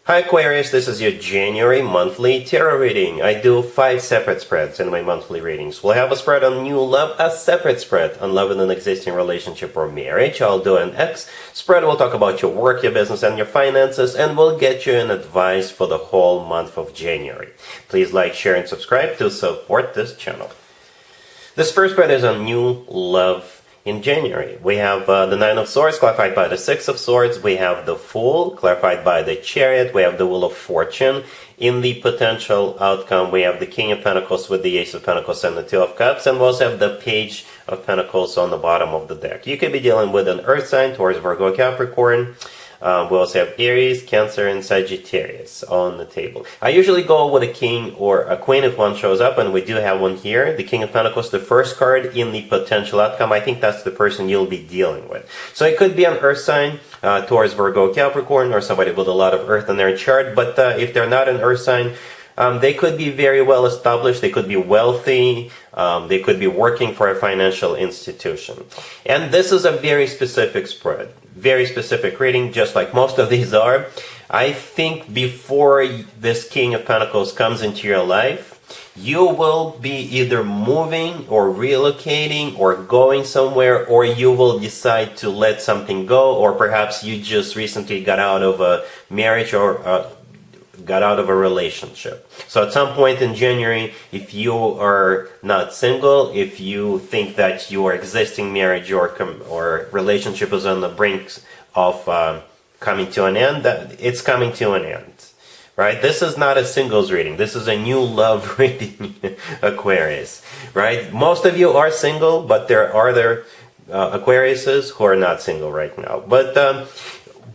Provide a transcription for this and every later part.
Hi Aquarius, this is your January monthly tarot reading. I do 5 separate spreads in my monthly readings. We'll have a spread on new love, a separate spread on love in an existing relationship or marriage. I'll do an X spread. We'll talk about your work, your business, and your finances, and we'll get you an advice for the whole month of January. Please like, share, and subscribe to support this channel. This first spread is on new love. In January, we have the Nine of Swords clarified by the Six of Swords. We have the Fool clarified by the Chariot. We have the Wheel of Fortune. In the potential outcome, we have the King of Pentacles with the Ace of Pentacles and the Two of Cups. And we also have the Page of Pentacles on the bottom of the deck. You could be dealing with an Earth sign, Taurus, Virgo, Capricorn. We also have Aries, Cancer, and Sagittarius on the table. I usually go with a king or a queen if one shows up, and we do have one here. The King of Pentacles, the first card in the potential outcome. I think that's the person you'll be dealing with. So it could be an Earth sign, Taurus, Virgo, Capricorn, or somebody with a lot of Earth in their chart. But if they're not an Earth sign, they could be very well established, they could be wealthy, they could be working for a financial institution. And this is a very specific spread, very specific reading, just like most of these are. I think before this King of Pentacles comes into your life, you will be either moving or relocating or going somewhere, or you will decide to let something go, or perhaps you just recently got out of a marriage or got out of a relationship. So at some point in January, if you are not single, if you think that your existing marriage or relationship is on the brink of coming to an end, it's coming to an end. Right? This is not a singles reading. This is a new love reading, Aquarius. Right? Most of you are single, but there are other Aquariuses who are not single right now. But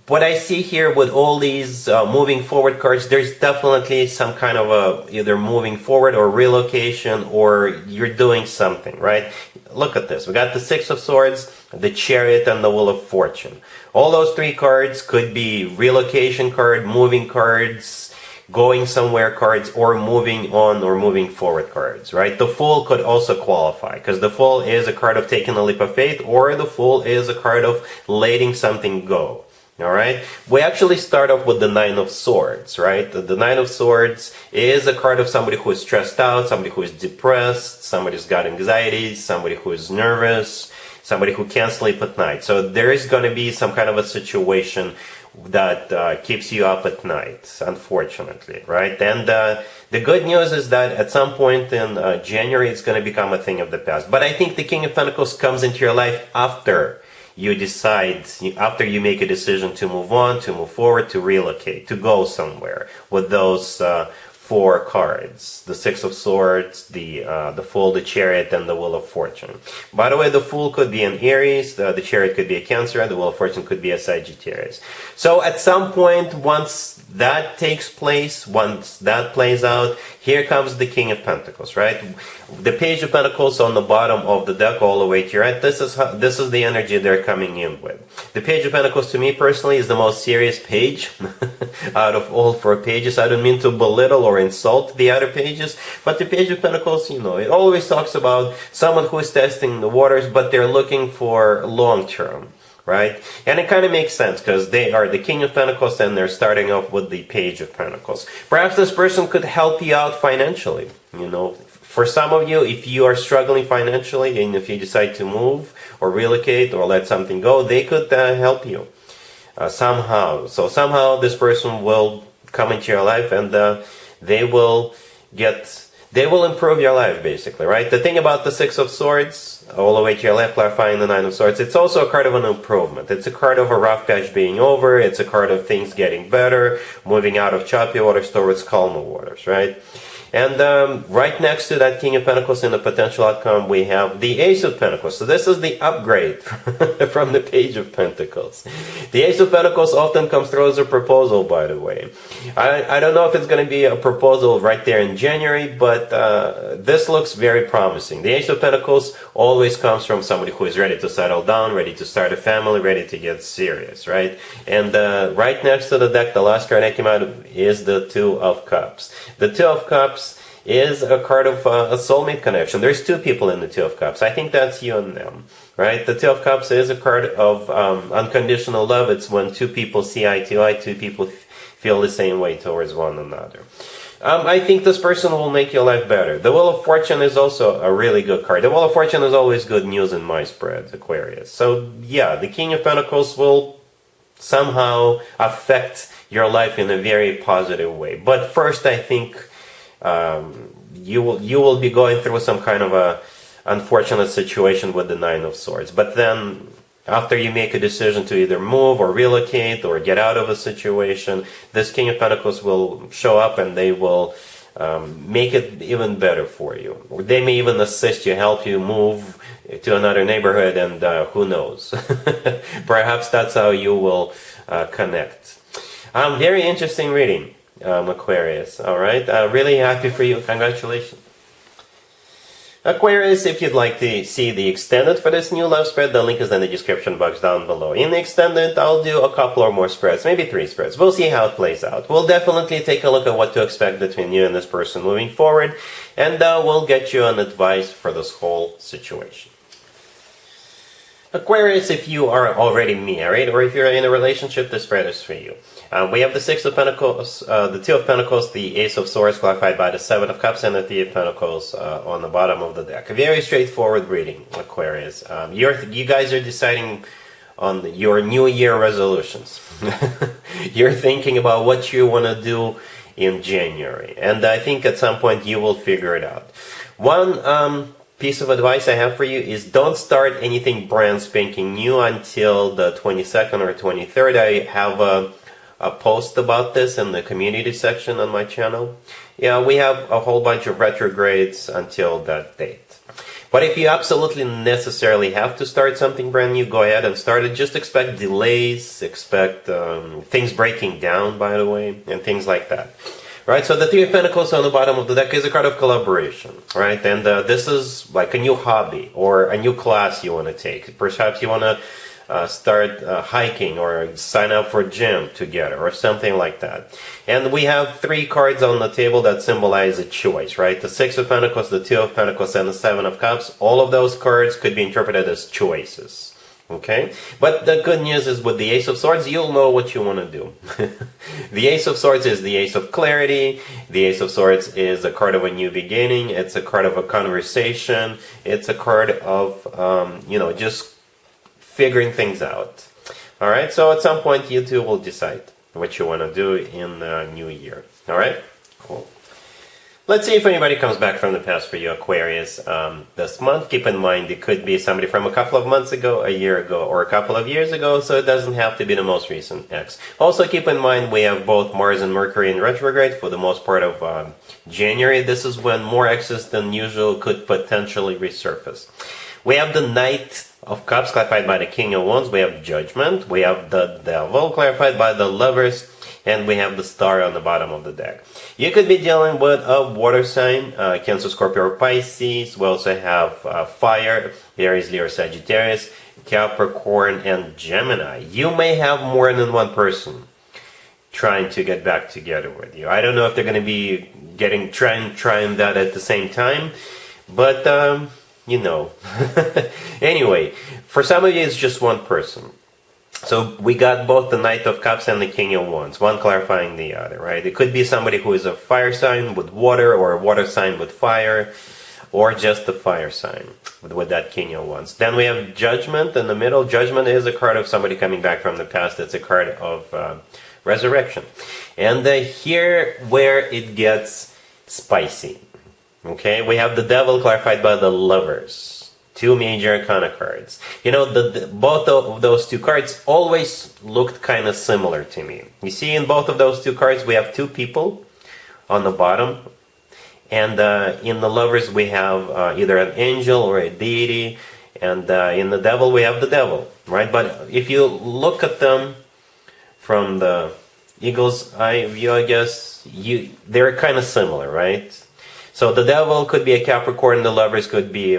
what I see here with all these moving forward cards, there's definitely some kind of either moving forward or relocation, or you're doing something, right? Look at this. We got the Six of Swords, the Chariot, and the Wheel of Fortune. All those 3 cards could be relocation card, moving cards, going somewhere cards, or moving on or moving forward cards, right? The Fool could also qualify, because the Fool is a card of taking a leap of faith, or the Fool is a card of letting something go. All right, we actually start off with the Nine of Swords, right? The Nine of Swords is a card of somebody who is stressed out, somebody who is depressed, somebody who's got anxiety, somebody who is nervous, somebody who can't sleep at night. So there is going to be some kind of a situation that keeps you up at night, unfortunately, right? And the good news is that at some point in January, it's going to become a thing of the past. But I think the King of Pentacles comes into your life after you decide, after you make a decision to move on, to move forward, to relocate, to go somewhere with those 4 cards. The Six of Swords, the Fool, the Chariot, and the Wheel of Fortune. By the way, the Fool could be an Aries, the Chariot could be a Cancer, and the Wheel of Fortune could be a Sagittarius. So at some point, once that takes place, once that plays out, here comes the King of Pentacles, right? The Page of Pentacles on the bottom of the deck all the way to your right. This is the energy they're coming in with. The Page of Pentacles, to me personally, is the most serious page out of all 4 pages. I don't mean to belittle or insult the other pages, but the Page of Pentacles, you know, it always talks about someone who is testing the waters, but they're looking for long term. Right? And it kind of makes sense, because they are the King of Pentacles and they're starting off with the Page of Pentacles. Perhaps this person could help you out financially. You know, for some of you, if you are struggling financially and if you decide to move or relocate or let something go, they could help you somehow. So somehow this person will come into your life and they will improve your life, basically, right? The thing about the Six of Swords, all the way to your left, clarifying the Nine of Swords, it's also a card of an improvement. It's a card of a rough patch being over. It's a card of things getting better, moving out of choppy waters towards calmer waters, right? And right next to that King of Pentacles in the potential outcome, we have the Ace of Pentacles. So this is the upgrade from the Page of Pentacles. The Ace of Pentacles often comes through as a proposal, by the way. I don't know if it's going to be a proposal right there in January, but this looks very promising. The Ace of Pentacles always comes from somebody who is ready to settle down, ready to start a family, ready to get serious, right? And right next to the deck, the last card that came out is the Two of Cups. The Two of Cups is a card of a soulmate connection. There's 2 people in the Two of Cups. I think that's you and them, right? The Two of Cups is a card of unconditional love. It's when 2 people see eye to eye, 2 people feel the same way towards one another. I think this person will make your life better. The Wheel of Fortune is also a really good card. The Wheel of Fortune is always good news in my spreads, Aquarius. So yeah, the King of Pentacles will somehow affect your life in a very positive way. But first, I think you will be going through some kind of a unfortunate situation with the Nine of Swords. But then, after you make a decision to either move or relocate or get out of a situation, this King of Pentacles will show up and they will make it even better for you. They may even assist you, help you move to another neighborhood, and who knows. Perhaps that's how you will connect. Very interesting reading, Aquarius. All right, really happy for you. Congratulations. Aquarius, if you'd like to see the extended for this new love spread, the link is in the description box down below. In the extended, I'll do a couple or more spreads, maybe 3 spreads. We'll see how it plays out. We'll definitely take a look at what to expect between you and this person moving forward, and we'll get you an advice for this whole situation. Aquarius, if you are already married or if you're in a relationship, this spread is for you. We have the Six of Pentacles, the Two of Pentacles, the Ace of Swords clarified by the Seven of Cups, and the Three of Pentacles on the bottom of the deck. A very straightforward reading, Aquarius. You guys are deciding on your New Year resolutions. You're thinking about what you want to do in January, and I think at some point you will figure it out. One piece of advice I have for you is don't start anything brand spanking new until the 22nd or 23rd. I have a post about this in the community section on my channel. Yeah, we have a whole bunch of retrogrades until that date. But if you absolutely necessarily have to start something brand new, go ahead and start it. Just expect delays, expect things breaking down, by the way, and things like that. Right, so the Three of Pentacles on the bottom of the deck is a card of collaboration, right? And this is like a new hobby or a new class you want to take. Perhaps you want to start hiking or sign up for a gym together or something like that. And we have 3 cards on the table that symbolize a choice, right? The Six of Pentacles, the Two of Pentacles, and the Seven of Cups. All of those cards could be interpreted as choices. Okay, but the good news is with the Ace of Swords, you'll know what you want to do. The Ace of Swords is the Ace of Clarity. The Ace of Swords is a card of a new beginning. It's a card of a conversation. It's a card of, just figuring things out. All right, so at some point you two will decide what you want to do in the new year. All right, cool. Let's see if anybody comes back from the past for you, Aquarius, this month. Keep in mind, it could be somebody from a couple of months ago, a year ago, or a couple of years ago, so it doesn't have to be the most recent ex. Also, keep in mind, we have both Mars and Mercury in retrograde for the most part of January. This is when more exes than usual could potentially resurface. We have the Knight of Cups, clarified by the King of Wands. We have Judgment. We have the Devil, clarified by the Lovers. And we have the Star on the bottom of the deck. You could be dealing with a water sign, Cancer, Scorpio, or Pisces. We also have Fire, Aries, Leo, Sagittarius, Capricorn, and Gemini. You may have more than one person trying to get back together with you. I don't know if they're going to be trying that at the same time, but Anyway, for some of you, it's just one person. So we got both the Knight of Cups and the King of Wands, one clarifying the other, right? It could be somebody who is a fire sign with water, or a water sign with fire, or just a fire sign with that King of Wands. Then we have Judgment in the middle. Judgment is a card of somebody coming back from the past. It's a card of resurrection. And here where it gets spicy. Okay, we have the Devil clarified by the Lovers. 2 major arcana cards. Both of those 2 cards always looked kind of similar to me. You see, in both of those 2 cards, we have 2 people on the bottom. And in the Lovers, we have either an angel or a deity. And in the Devil, we have the Devil, right? But if you look at them from the eagle's eye view, I guess, they're kind of similar, right? So the Devil could be a Capricorn, the Lovers could be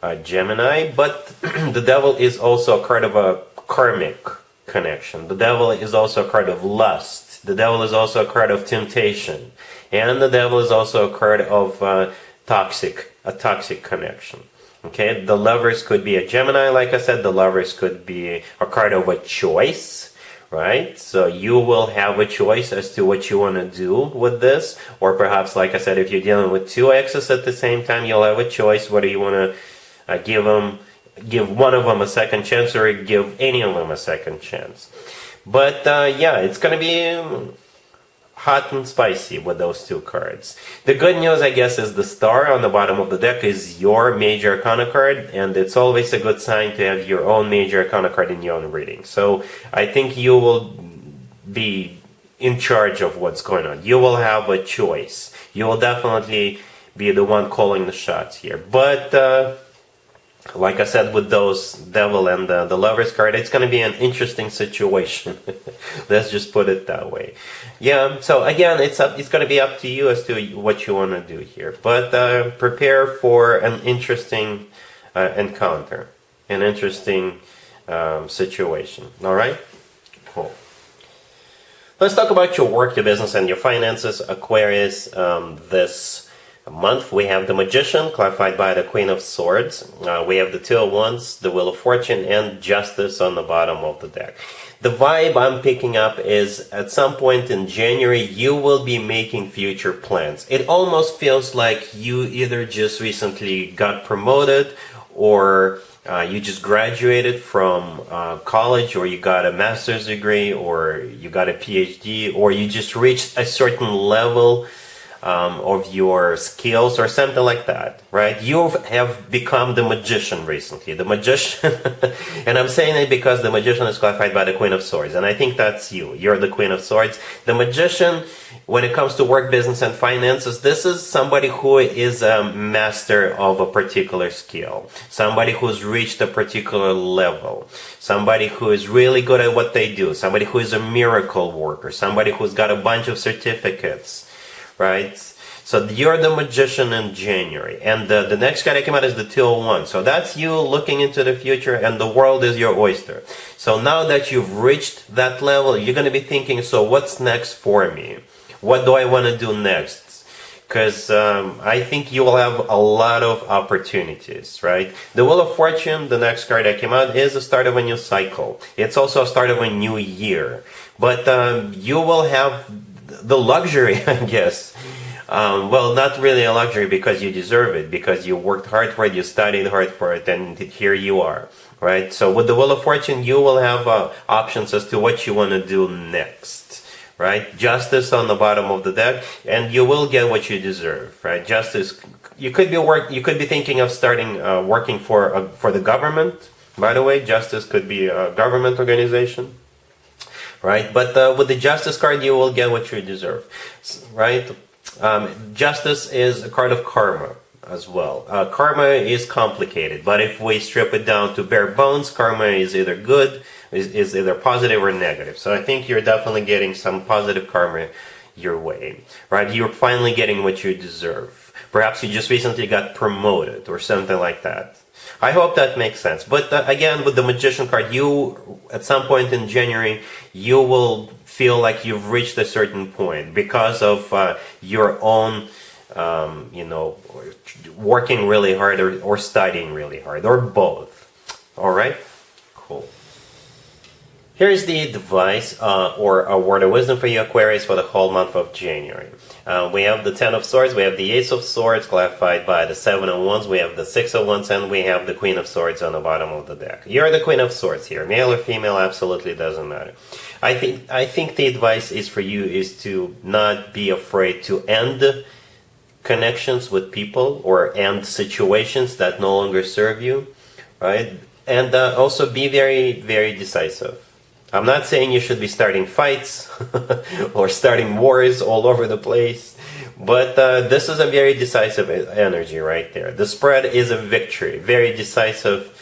a Gemini, but the Devil is also a card of a karmic connection. The Devil is also a card of lust. The Devil is also a card of temptation. And the Devil is also a card of toxic connection. Okay, the Lovers could be a Gemini, like I said. The Lovers could be a card of a choice, right? So you will have a choice as to what you want to do with this, or perhaps, like I said, if you're dealing with two exes at the same time, you'll have a choice whether you want to give one of them a second chance or give any of them a second chance. But yeah, it's going to be hot and spicy with those two cards. The good news, I guess, is the star on the bottom of the deck is your major arcana card, and it's always a good sign to have your own major arcana card in your own reading. So I think you will be in charge of what's going on. You will have a choice. You will definitely be the one calling the shots here. But like I said, with those Devil and the Lover's card, it's going to be an interesting situation. Let's just put it that way. Yeah, so again, it's going to be up to you as to what you want to do here. But prepare for an interesting encounter, an interesting situation. All right? Cool. Let's talk about your work, your business, and your finances, Aquarius. This month we have the Magician, clarified by the Queen of Swords. We have the Two of Wands, the Wheel of Fortune, and Justice on the bottom of the deck. The vibe I'm picking up is at some point in January you will be making future plans. It almost feels like you either just recently got promoted, or you just graduated from college, or you got a master's degree, or you got a PhD, or you just reached a certain level of your skills or something like that, right? You have become the Magician recently. The Magician, and I'm saying it because the Magician is clarified by the Queen of Swords, and I think that's you. You're the Queen of Swords. The Magician, when it comes to work, business, and finances, this is somebody who is a master of a particular skill, somebody who's reached a particular level, somebody who is really good at what they do, somebody who is a miracle worker, somebody who's got a bunch of certificates, right? So you're the Magician in January. And the next card that came out is the Two of Wands. So that's you looking into the future, and the world is your oyster. So now that you've reached that level, you're going to be thinking, so what's next for me? What do I want to do next? Because I think you will have a lot of opportunities, right? The Wheel of Fortune, the next card that came out, is the start of a new cycle. It's also a start of a new year. But you will have the luxury, I guess. Well, not really a luxury, because you deserve it, because you worked hard for it, you studied hard for it, and here you are, right? So with the Wheel of Fortune, you will have options as to what you want to do next, right? Justice on the bottom of the deck, and you will get what you deserve, right? Justice. You could be thinking of starting working for the government. By the way, Justice could be a government organization, right? But with the Justice card, you will get what you deserve, right? Justice is a card of karma as well. Karma is complicated, but if we strip it down to bare bones, karma is either good, is either positive or negative. So I think you're definitely getting some positive karma your way, right? You're finally getting what you deserve. Perhaps you just recently got promoted or something like that. I hope that makes sense. But again, with the Magician card, you, at some point in January, you will feel like you've reached a certain point because of your own, working really hard or studying really hard, or both. All right? Cool. Here's the advice or a word of wisdom for you, Aquarius, for the whole month of January. We have the Ten of Swords, we have the Ace of Swords, clarified by the Seven of Wands, we have the Six of Wands, and we have the Queen of Swords on the bottom of the deck. You're the Queen of Swords here. Male or female, absolutely doesn't matter. I think the advice is for you is to not be afraid to end connections with people or end situations that no longer serve you, right? And also be very, very decisive. I'm not saying you should be starting fights or starting wars all over the place, but this is a very decisive energy right there. The spread is a victory, very decisive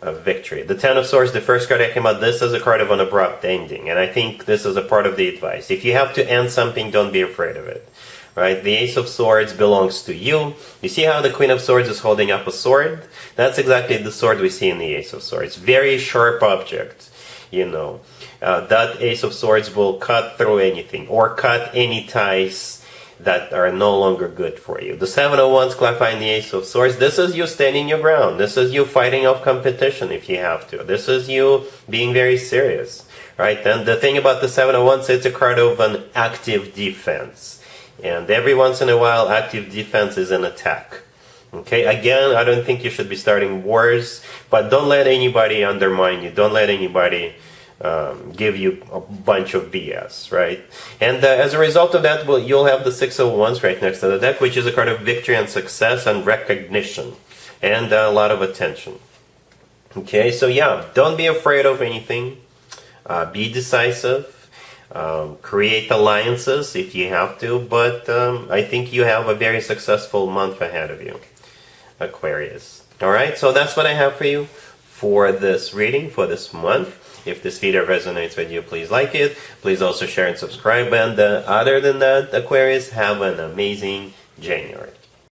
victory. The Ten of Swords, the first card that came out, this is a card of an abrupt ending, and I think this is a part of the advice. If you have to end something, don't be afraid of it, right? The Ace of Swords belongs to you. You see how the Queen of Swords is holding up a sword? That's exactly the sword we see in the Ace of Swords. Very sharp object, that Ace of Swords will cut through anything or cut any ties that are no longer good for you. The Seven of Wands, clarifying the Ace of Swords, this is you standing your ground. This is you fighting off competition if you have to. This is you being very serious, right? And the thing about the Seven of Wands, it's a card of an active defense. And every once in a while, active defense is an attack. Okay, again, I don't think you should be starting wars, but don't let anybody undermine you. Don't let anybody give you a bunch of BS, right? And as a result of that, well, you'll have the Six of Wands right next to the deck, which is a card of victory and success and recognition and a lot of attention. Okay, so yeah, don't be afraid of anything. Be decisive. Create alliances if you have to, but I think you have a very successful month ahead of you, Aquarius. Alright, so that's what I have for you for this reading for this month. If this video resonates with you, please like it. Please also share and subscribe. And other than that, Aquarius, have an amazing January.